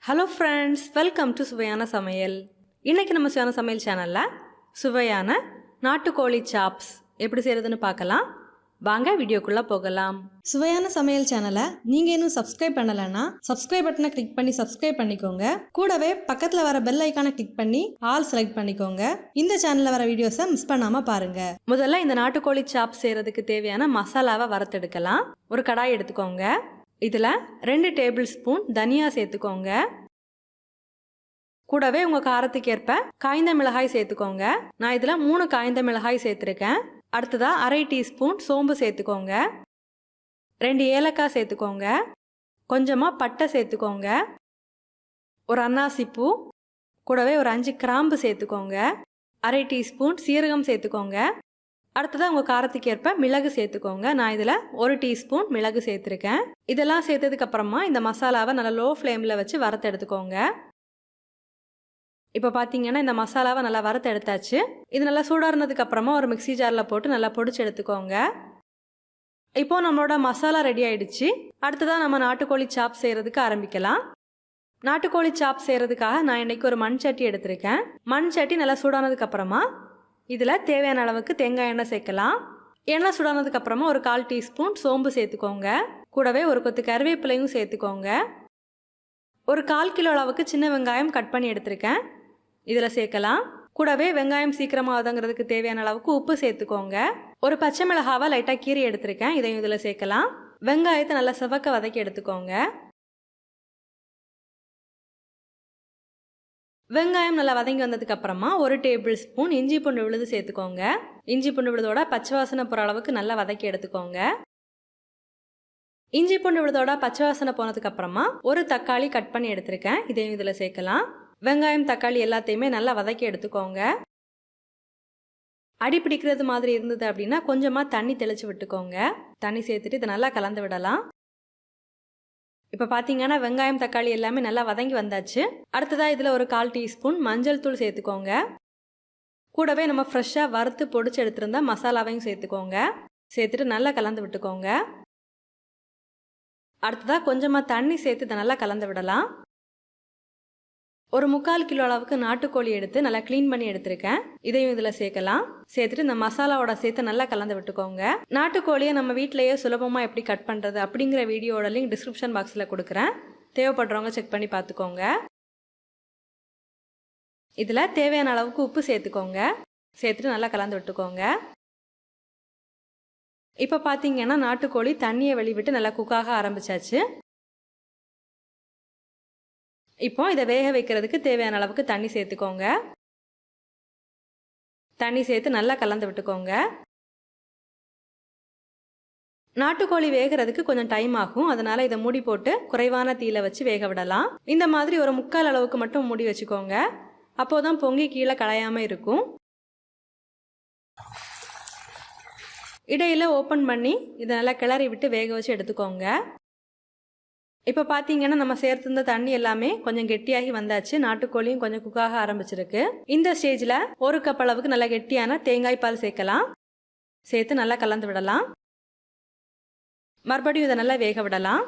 Hello friends, welcome to Suvaiyana Samayal. இன்னைக்கு நம்ம சுவையான சமையல் சேனல்ல சுவையான நாட்டுக்கோழி சாப்ஸ் எப்படி செய்யறதுன்னு பார்க்கலாம். வாங்க வீடியோக்குள்ள போகலாம். சுவையான சமையல் சேனலை நீங்க இன்னும் சப்ஸ்கிரைப் பண்ணலன்னா சப்ஸ்கிரைப் பட்டனை கிளிக் பண்ணி சப்ஸ்கிரைப் பண்ணிக்கோங்க. கூடவே பக்கத்துல வர பெல் ஐகானை கிளிக் பண்ணி ஆல் செலக்ட் பண்ணிக்கோங்க. இந்த சேனல்ல வர வீடியோஸை மிஸ் பண்ணாம பாருங்க. முதல்ல இந்த நாட்டுக்கோழி சாப்ஸ் செய்யறதுக்கு தேவையான மசாலாவை வறுத்தெடுக்கலாம். ஒரு கடாய் எடுத்துக்கோங்க. இதில் 2 டேபிள் ஸ்பூன் தனியா சேர்த்துக்கோங்க. கூடவே உங்கள் காரத்துக்கு ஏற்ப காய்ந்த மிளகாய் சேர்த்துக்கோங்க. நான் இதில் 3 காய்ந்த மிளகாய் சேர்த்துருக்கேன். அடுத்ததாக 1/2 டீஸ்பூன் சோம்பு சேர்த்துக்கோங்க. 2 ஏலக்காய் சேர்த்துக்கோங்க. கொஞ்சமாக பட்டை சேர்த்துக்கோங்க. ஒரு அன்னாசிப்பூ, கூடவே ஒரு 5 கிராம்பு சேர்த்துக்கோங்க. 1/2 டீஸ்பூன் சீரகம் சேர்த்துக்கோங்க. அடுத்ததாக உங்கள் காரத்துக்கு ஏற்ப மிளகு சேர்த்துக்கோங்க. நான் இதில் 1 டீஸ்பூன் மிளகு சேர்த்துருக்கேன். இதெல்லாம் சேர்த்ததுக்கப்புறமா இந்த மசாலாவை நல்லா லோ ஃப்ளேமில் வச்சு வறுத்து எடுத்துக்கோங்க. இப்போ பார்த்தீங்கன்னா இந்த மசாலாவை நல்லா வறுத்து எடுத்தாச்சு. இது நல்லா சூடாறினதுக்கு அப்புறமா ஒரு மிக்ஸி ஜாரில் போட்டு நல்லா பொடிச்சு எடுத்துக்கோங்க. இப்போ நம்மளோட மசாலா ரெடி ஆயிடுச்சு. அடுத்ததாக நம்ம நாட்டுக்கோழி சாப் செய்கிறதுக்கு ஆரம்பிக்கலாம். நாட்டுக்கோழி சாப் செய்கிறதுக்காக நான் இன்றைக்கி ஒரு மண் சட்டி எடுத்திருக்கேன். மண் சட்டி நல்லா சூடானதுக்கு அப்புறமா இதில் தேவையான அளவுக்கு தேங்காய் எண்ணெய் சேர்க்கலாம். எண்ணெய் சூடானதுக்கு அப்புறமா ஒரு 1/4 டீஸ்பூன் சோம்பு சேர்த்துக்கோங்க. கூடவே ஒரு கொத்து கருவேப்பிலையும் சேர்த்துக்கோங்க. ஒரு 1/4 கிலோ அளவுக்கு சின்ன வெங்காயம் கட் பண்ணி எடுத்திருக்கேன். இதில் சேர்க்கலாம். கூடவே வெங்காயம் சீக்கிரமாக வதங்கிறதுக்கு தேவையான அளவுக்கு உப்பு சேர்த்துக்கோங்க. ஒரு பச்சை மிளகாவை லைட்டாக கீறி எடுத்திருக்கேன். இதையும் இதில் சேர்க்கலாம். வெங்காயத்தை நல்லா செவக்க வதக்கி எடுத்துக்கோங்க. வெங்காயம் நல்லா வதங்கி வந்ததுக்கு அப்புறமா 1 டேபிள் ஸ்பூன் இஞ்சி பூண்டு விழுது சேர்த்துக்கோங்க. இஞ்சி பூண்டு விழுதோட பச்சை வாசனை போகிற அளவுக்கு நல்லா வதக்கி எடுத்துக்கோங்க. இஞ்சி பூண்டு விழுதோட பச்சை வாசனை போனதுக்கு அப்புறமா ஒரு தக்காளி கட் பண்ணி எடுத்திருக்கேன். இதையும் இதில் சேர்க்கலாம். வெங்காயம் தக்காளி எல்லாத்தையுமே நல்லா வதக்கி எடுத்துக்கோங்க. அடி பிடிக்கிறது மாதிரி இருந்தது அப்படின்னா கொஞ்சமாக தண்ணி தெளித்து விட்டுக்கோங்க. தண்ணி சேர்த்துட்டு இதை நல்லா கலந்து விடலாம். இப்போ பார்த்தீங்கன்னா வெங்காயம் தக்காளி எல்லாமே நல்லா வதங்கி வந்தாச்சு. அடுத்ததாக இதில் ஒரு 1/4 டீஸ்பூன் மஞ்சள் தூள் சேர்த்துக்கோங்க. கூடவே நம்ம ஃப்ரெஷ்ஷாக வறுத்து பொடிச்சு எடுத்துருந்தா மசாலாவையும் சேர்த்துக்கோங்க. சேர்த்துட்டு நல்லா கலந்து விட்டுக்கோங்க. அடுத்ததாக கொஞ்சமாக தண்ணி சேர்த்து இதை நல்லா கலந்து விடலாம். ஒரு 3/4 கிலோ அளவுக்கு நாட்டுக்கோழி எடுத்து நல்லா க்ளீன் பண்ணி எடுத்திருக்கேன். இதையும் இதில் சேர்க்கலாம். சேர்த்துட்டு இந்த மசாலாவோட சேர்த்து நல்லா கலந்து விட்டுக்கோங்க. நாட்டுக்கோழியை நம்ம வீட்டிலேயே சுலபமாக எப்படி கட் பண்ணுறது அப்படிங்கிற வீடியோட லிங்க் டிஸ்கிரிப்ஷன் பாக்ஸில் கொடுக்குறேன். தேவைப்படுறவங்க செக் பண்ணி பார்த்துக்கோங்க. இதில் தேவையான அளவுக்கு உப்பு சேர்த்துக்கோங்க. சேர்த்துட்டு நல்லா கலந்து விட்டுக்கோங்க. இப்போ பார்த்தீங்கன்னா நாட்டுக்கோழி தண்ணியை வெளிவிட்டு நல்லா குக்காக ஆரம்பிச்சாச்சு. இப்போ இதை வேக வைக்கிறதுக்கு தேவையான அளவுக்கு தண்ணி சேர்த்துக்கோங்க. தண்ணி சேர்த்து நல்லா கலந்து விட்டுக்கோங்க. நாட்டுக்கோழி வேகிறதுக்கு கொஞ்சம் டைம் ஆகும். அதனால இதை மூடி போட்டு குறைவான தீயில வச்சு வேக விடலாம். இந்த மாதிரி ஒரு 3/4 அளவுக்கு மட்டும் மூடி வச்சுக்கோங்க. அப்போதான் பொங்கி கீழே களையாம இருக்கும். இடையில ஓப்பன் பண்ணி இதை நல்லா கிளறி விட்டு வேக வச்சு எடுத்துக்கோங்க. இப்போ பார்த்தீங்கன்னா நம்ம சேர்த்துருந்த தண்ணி எல்லாமே கொஞ்சம் கெட்டியாகி வந்தாச்சு. நாட்டுக்கோழியும் கொஞ்சம் குக்காக ஆரம்பிச்சிருக்கு. இந்த ஸ்டேஜில் 1 கப் அளவுக்கு நல்லா கெட்டியான தேங்காய் பால் சேர்க்கலாம். சேர்த்து நல்லா கலந்து விடலாம். மறுபடியும் இதை நல்லா வேக விடலாம்.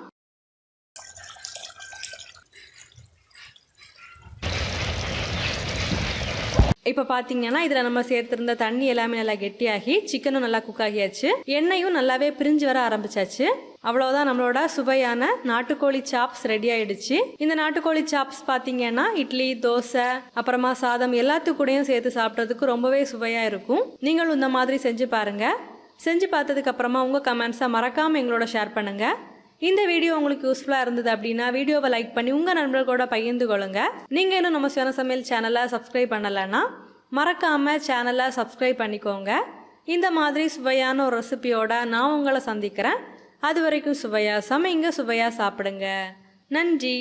இப்போ பார்த்தீங்கன்னா இதில் நம்ம சேர்த்துருந்த தண்ணி எல்லாமே நல்லா கெட்டியாகி சிக்கனும் நல்லா குக் ஆகியாச்சு. எண்ணெயும் நல்லாவே பிரிஞ்சு வர ஆரம்பிச்சாச்சு. அவ்வளோதான், நம்மளோட சுவையான நாட்டுக்கோழி சாப்ஸ் ரெடி ஆயிடுச்சு. இந்த நாட்டுக்கோழி சாப்ஸ் பார்த்தீங்கன்னா இட்லி, தோசை, அப்புறமா சாதம் எல்லாத்துக்கூடையும் சேர்த்து சாப்பிட்றதுக்கு ரொம்பவே சுவையாக இருக்கும். நீங்களும் இந்த மாதிரி செஞ்சு பாருங்க. செஞ்சு பார்த்ததுக்கு அப்புறமா உங்கள் கமெண்ட்ஸை மறக்காமல் எங்களோட ஷேர் பண்ணுங்க. இந்த வீடியோ உங்களுக்கு யூஸ்ஃபுல்லாக இருந்தது அப்படின்னா வீடியோவை லைக் பண்ணி உங்கள் நண்பர்களோட பகிர்ந்து கொள்ளுங்க. நீங்கள் இன்னும் நம்ம சுவையான சமையல் சேனலை சப்ஸ்கிரைப் பண்ணலைன்னா மறக்காமல் சேனலை சப்ஸ்கிரைப் பண்ணிக்கோங்க. இந்த மாதிரி சுவையான ஒரு ரெசிபியோட நான் உங்களை சந்திக்கிறேன். அது வரைக்கும் சுவையாக சமைங்க, சுவையாக சாப்பிடுங்க. நன்றி.